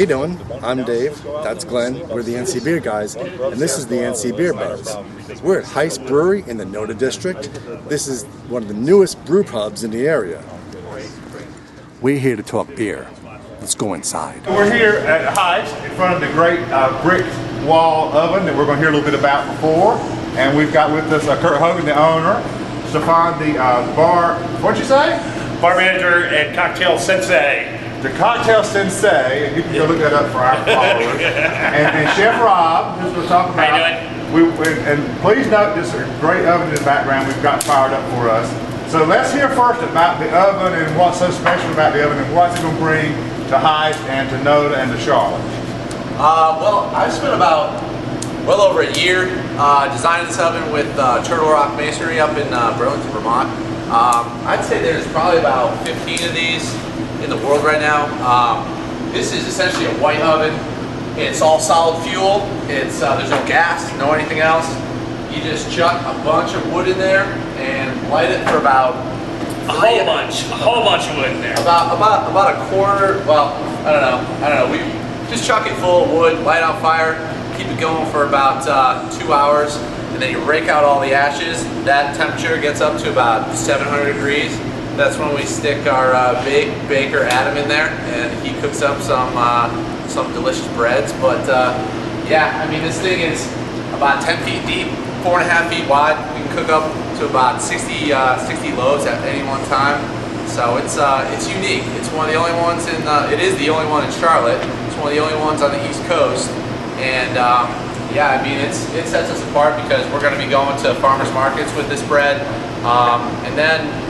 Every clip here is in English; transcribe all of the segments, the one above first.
you doing? I'm Dave, that's Glenn, we're the NC Beer guys, and this is the NC Beer Buzz. We're at Heist Brewery in the Noda District. This is one of the newest brew pubs in the area. We're here to talk beer. Let's go inside. We're here at Heist in front of the great brick wall oven that we're going to hear a little bit about before. And we've got with us Kurt Hogan, the owner, Stefan, the bar, what'd you say? Bar manager and cocktail sensei. The cocktail sensei, and you can go look that up for our followers. and Chef Rob, who's going to talk about. How you doing? And please note this great oven in the background we've got fired up for us. So let's hear first about the oven and what's so special about the oven and what's it going to bring to Heist and to Noda and to Charlotte. Well, I've spent about well over a year designing this oven with Turtle Rock Masonry up in Burlington, Vermont. I'd say there's probably about 15 of these in the world right now. This is essentially a white oven. It's all solid fuel. It's there's no gas, no anything else. You just chuck a bunch of wood in there and light it for about a whole bunch of wood in there. About a quarter. Well, I don't know. We just chuck it full of wood, light on fire, keep it going for about 2 hours, and then you rake out all the ashes. That temperature gets up to about 700 degrees. That's when we stick our baker Adam in there, and he cooks up some delicious breads. But yeah, I mean, this thing is about 10 feet deep, 4.5 feet wide. We can cook up to about 60 loaves at any one time. So it's unique. It's one of the only ones in. It is the only one in Charlotte. It's one of the only ones on the East Coast. And yeah, I mean, it sets us apart because we're going to be going to farmers markets with this bread, and then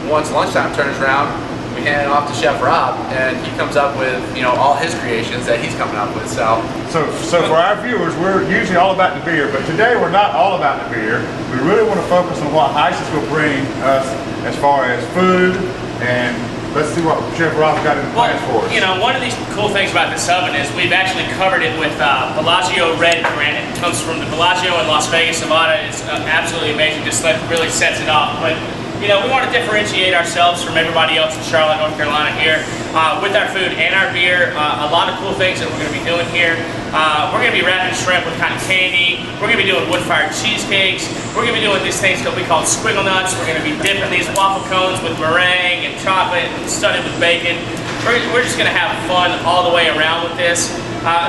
once lunchtime turns around, we hand it off to Chef Rob, and he comes up with, you know, all his creations that he's coming up with. So for our viewers, we're usually all about the beer, but today we're not all about the beer. We really want to focus on what Heist is going to bring us as far as food, and let's see what Chef Rob's got in the plans for us. You know, one of these cool things about this oven is we've actually covered it with Bellagio red granite. It comes from the Bellagio in Las Vegas, Nevada. It's absolutely amazing. Just really sets it off. But you know, we want to differentiate ourselves from everybody else in Charlotte, North Carolina here with our food and our beer. A lot of cool things that we're going to be doing here. We're going to be wrapping shrimp with cotton candy. We're going to be doing wood-fired cheesecakes. We're going to be doing these things that we call squiggle nuts. We're going to be dipping these waffle cones with meringue and chocolate and studded with bacon. We're just going to have fun all the way around with this.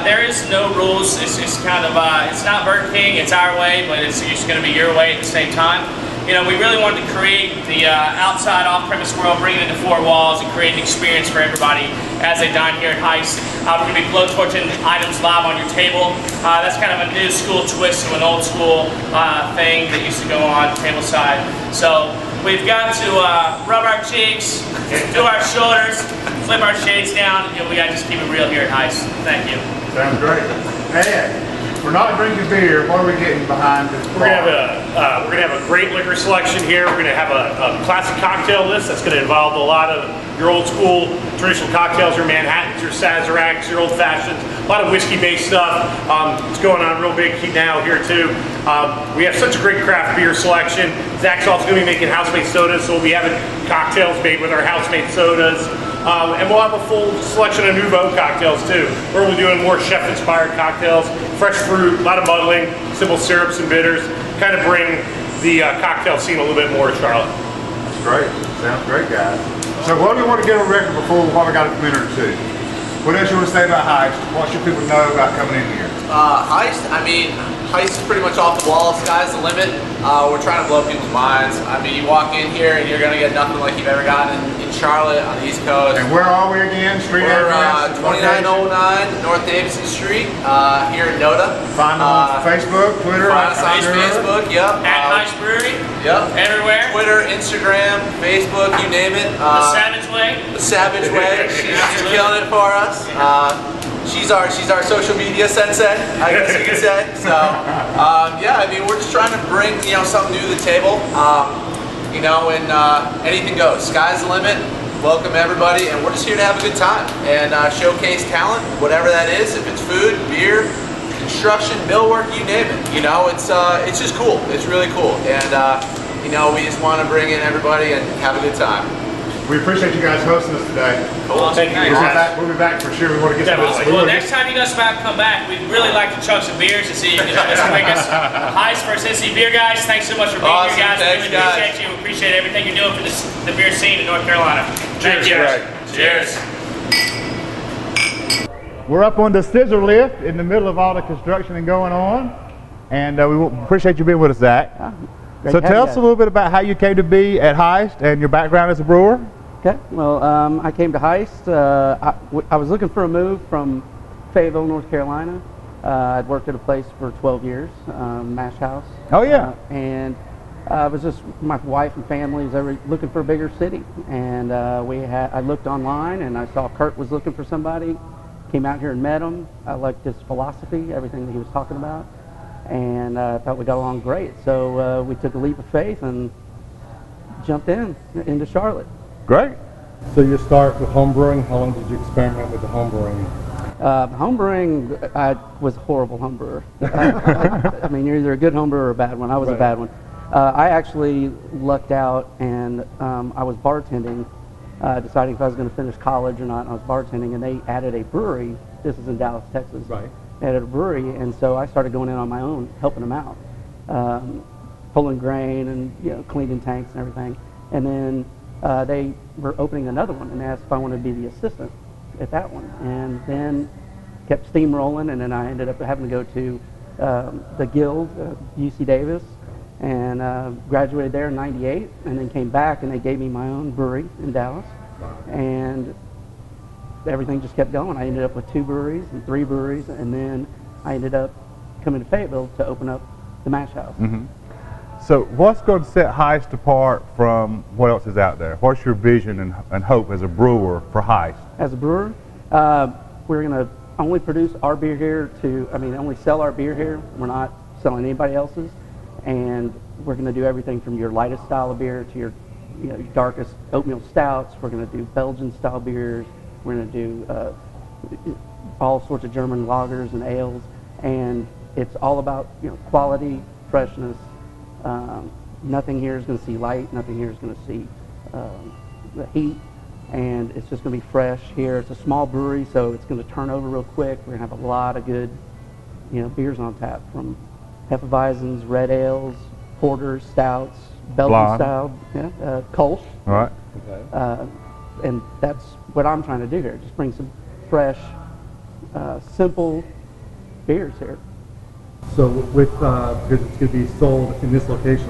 There is no rules. It's kind of, it's not Burger King, it's our way, but it's just going to be your way at the same time. You know, we really wanted to create the outside off-premise world, bring it into four walls, and create an experience for everybody as they dine here at Heist. We're going to be blowtorching items live on your table. That's kind of a new school twist to an old school thing that used to go on tableside. So we've got to rub our cheeks, do our shoulders, flip our shades down. You know, we got to just keep it real here at Heist. Thank you. Sounds great. And we're not drinking beer. What are we getting behind this bar? We're gonna have a great liquor selection here. We're gonna have a classic cocktail list that's gonna involve a lot of your old school traditional cocktails, your Manhattans, your Sazeracs, your old fashions, a lot of whiskey-based stuff. It's going on real big now here too. We have such a great craft beer selection. Zach's also gonna be making house-made sodas, so we'll be having cocktails made with our house-made sodas. And we'll have a full selection of nouveau cocktails too, where we're doing more chef-inspired cocktails, fresh fruit, a lot of muddling, simple syrups and bitters, kind of bring the cocktail scene a little bit more to Charlotte. That's great. Sounds great, guys. So what do you want to get on record before we got a minute or two? What else you want to say about Heist? What should people know about coming in here? Heist, I mean, Heist is pretty much off the wall. Sky's the limit. We're trying to blow people's minds. I mean, you walk in here and you're going to get nothing like you've ever gotten in Charlotte on the East Coast. And where are we again? Street address? 2909 North Davidson Street here in Noda. Find us on Facebook, Twitter. Find us on Facebook, yep. At Heist Brewery. Yep. Everywhere. Twitter, Instagram, Facebook, you name it. The Savage Way. The Savage Way. She's killing it for us. She's our social media sensei, I guess you could say. So yeah, I mean, we're just trying to bring, you know, something new to the table. You know, and anything goes. Sky's the limit. Welcome everybody, and we're just here to have a good time and showcase talent, whatever that is. If it's food, beer, construction, millwork, you name it. You know, it's just cool. It's really cool, and you know, we just want to bring in everybody and have a good time. We appreciate you guys hosting us today. Cool. Thank you. We'll be back for sure. We want to get Definitely. Well, next time you guys come back, we'd really like to chug some beers to see if you can make us Heist for Sensei beer guys. Thanks so much for being here, guys. Thanks, we really appreciate you. We appreciate everything you're doing for the beer scene in North Carolina. Thank you. Cheers. We're up on the scissor lift in the middle of all the construction and going on, and we appreciate you being with us, Zach. So tell us a little bit about how you came to be at Heist and your background as a brewer. Okay, well, I came to Heist. I was looking for a move from Fayetteville, North Carolina. I'd worked at a place for 12 years, Mash House. Oh, yeah. And I was just, my wife and family was looking for a bigger city. And I looked online and I saw Kurt was looking for somebody. Came out here and met him. I liked his philosophy, everything that he was talking about. And I thought we got along great. So we took a leap of faith and jumped into Charlotte. Great. So you start with home brewing. How long did you experiment with the home brewing? Home brewing, I was a horrible home brewer. I mean, you're either a good home brewer or a bad one. I was a bad one. I actually lucked out, and I was bartending, deciding if I was going to finish college or not. And I was bartending, and they added a brewery. This is in Dallas, Texas. Right. They added a brewery, and so I started going in on my own, helping them out, pulling grain and cleaning tanks and everything. And then they were opening another one and asked if I wanted to be the assistant at that one. And then kept steamrolling, and then I ended up having to go to the Guild, UC Davis, and graduated there in '98, and then came back and they gave me my own brewery in Dallas. And everything just kept going. I ended up with 2 breweries and 3 breweries, and then I ended up coming to Fayetteville to open up the Mash House. Mm-hmm. So what's going to set Heist apart from what else is out there? What's your vision and hope as a brewer for Heist? As a brewer, we're going to only produce our beer here only sell our beer here. We're not selling anybody else's. And we're going to do everything from your lightest style of beer to your your darkest oatmeal stouts. We're going to do Belgian style beers. We're going to do all sorts of German lagers and ales. And it's all about quality, freshness. Nothing here is going to see light. Nothing here is going to see the heat. And it's just going to be fresh here. It's a small brewery, so it's going to turn over real quick. We're going to have a lot of good, beers on tap, from Hefeweizens, red ales, porters, stouts, Belgian style, Kolsch. All right. Okay. And that's what I'm trying to do here. Just bring some fresh, simple beers here. So with because it's going to be sold in this location,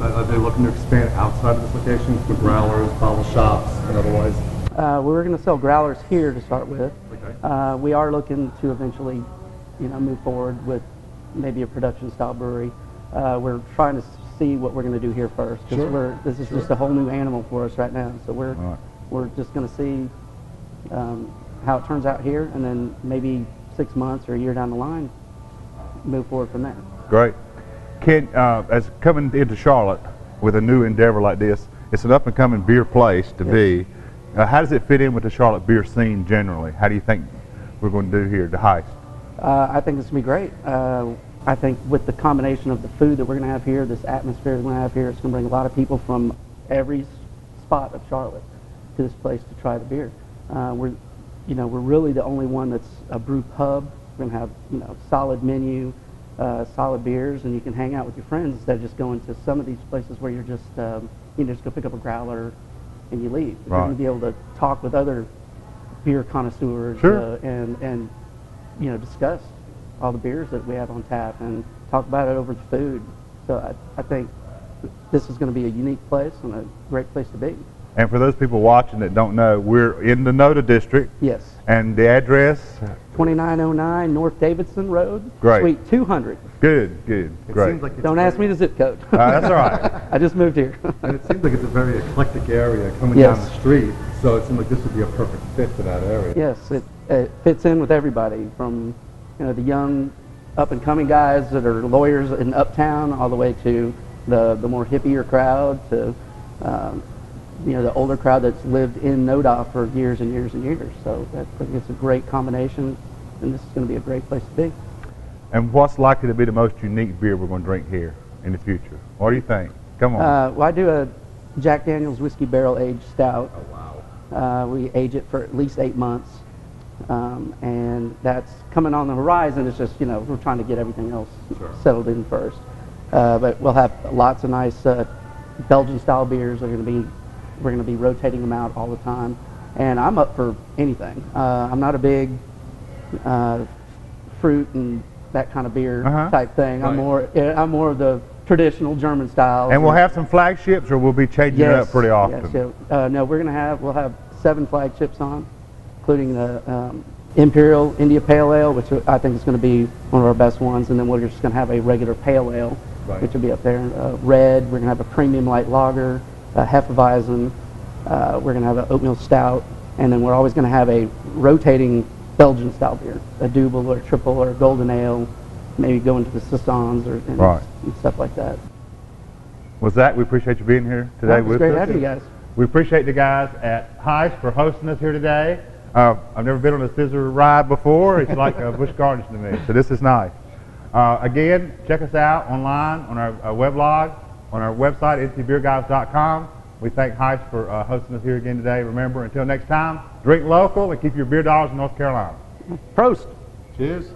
are they looking to expand outside of this location with growlers, bottle shops, and otherwise? We're going to sell growlers here to start with. Okay. We are looking to eventually, move forward with maybe a production style brewery. We're trying to see what we're going to do here first, because this is just a whole new animal for us right now. So we're just going to see how it turns out here, and then maybe 6 months or a year down the line, move forward from there. Great. As coming into Charlotte with a new endeavor like this, it's an up-and-coming beer place to be. How does it fit in with the Charlotte beer scene generally? How do you think we're going to do here at the Heist? I think it's going to be great. I think with the combination of the food that we're going to have here, this atmosphere we're going to have here, it's going to bring a lot of people from every spot of Charlotte to this place to try the beer. We're really the only one that's a brew pub. We're going to have, solid menu, solid beers, and you can hang out with your friends instead of just going to some of these places where you're just, just go pick up a growler and you leave. You're going to be able to talk with other beer connoisseurs and discuss all the beers that we have on tap and talk about it over the food. So I think this is going to be a unique place and a great place to be. And for those people watching that don't know, we're in the Noda district. Yes. And the address? 2909 North Davidson Road, Great. Suite 200. Good, great. Seems like Don't ask me the zip code. That's all right. I just moved here. And it seems like it's a very eclectic area coming down the street, so it seems like this would be a perfect fit for that area. Yes, it fits in with everybody, from the young up-and-coming guys that are lawyers in Uptown, all the way to the more hippier crowd, to the older crowd that's lived in Noda for years and years and years. So I think it's a great combination, and this is going to be a great place to be. And what's likely to be the most unique beer we're going to drink here in the future? What do you think? Come on. Well, I do Jack Daniel's Whiskey Barrel Aged Stout. Oh, wow. We age it for at least 8 months, and that's coming on the horizon. It's just, we're trying to get everything else settled in first. But we'll have lots of nice Belgian-style beers. We're going to be rotating them out all the time, and I'm up for anything. I'm not a big fruit and that kind of beer type thing. Right. I'm more of the traditional German style. And we'll have some flagships, or we'll be changing it up pretty often. Yes, no, we'll have 7 flagships on, including the Imperial India Pale Ale, which I think is going to be one of our best ones, and then we're just going to have a regular Pale Ale, which will be up there. Red, we're going to have a premium light lager, a Hefeweizen, we're going to have an oatmeal stout, and then we're always going to have a rotating Belgian style beer, a double or a triple or a golden ale, maybe go into the Saisons and stuff like that. Well, Zach, we appreciate you being here today with us. It's great having you guys. We appreciate the guys at Heist for hosting us here today. I've never been on a scissor ride before. It's like Busch Gardens to me, so this is nice. Again, check us out online on our weblog, on our website, ncbeerguys.com. We thank Heist for hosting us here again today. Remember, until next time, drink local and keep your beer dollars in North Carolina. Prost. Cheers.